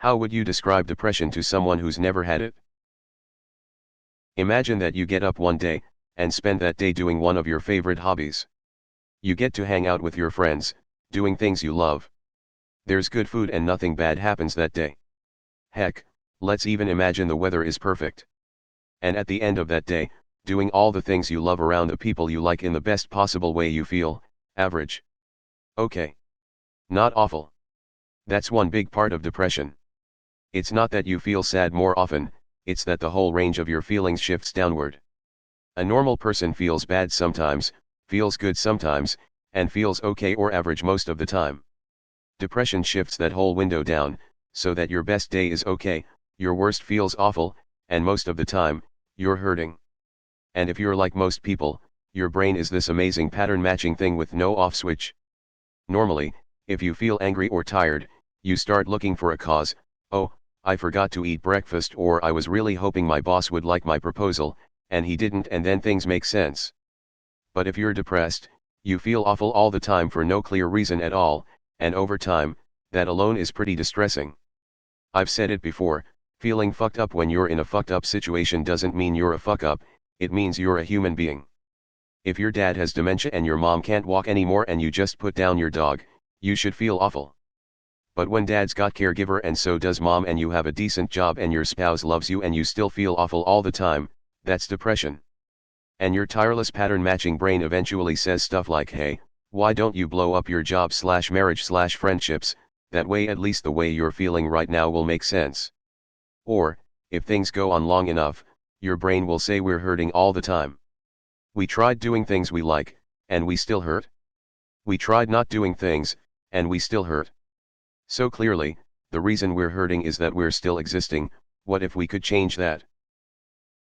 How would you describe depression to someone who's never had it? Imagine that you get up one day, and spend that day doing one of your favorite hobbies. You get to hang out with your friends, doing things you love. There's good food and nothing bad happens that day. Heck, let's even imagine the weather is perfect. And at the end of that day, doing all the things you love around the people you like in the best possible way, you feel average. Okay. Not awful. That's one big part of depression. It's not that you feel sad more often, it's that the whole range of your feelings shifts downward. A normal person feels bad sometimes, feels good sometimes, and feels okay or average most of the time. Depression shifts that whole window down, so that your best day is okay, your worst feels awful, and most of the time, you're hurting. And if you're like most people, your brain is this amazing pattern matching thing with no off switch. Normally, if you feel angry or tired, you start looking for a cause. Oh, I forgot to eat breakfast, or I was really hoping my boss would like my proposal, and he didn't, and then things make sense. But if you're depressed, you feel awful all the time for no clear reason at all, and over time, that alone is pretty distressing. I've said it before, feeling fucked up when you're in a fucked up situation doesn't mean you're a fuck up, it means you're a human being. If your dad has dementia and your mom can't walk anymore and you just put down your dog, you should feel awful. But when dad's got caregiver and so does mom, and you have a decent job and your spouse loves you and you still feel awful all the time, that's depression. And your tireless pattern matching brain eventually says stuff like, hey, why don't you blow up your job / marriage / friendships, that way at least the way you're feeling right now will make sense. Or, if things go on long enough, your brain will say we're hurting all the time. We tried doing things we like, and we still hurt. We tried not doing things, and we still hurt. So clearly, the reason we're hurting is that we're still existing. What if we could change that?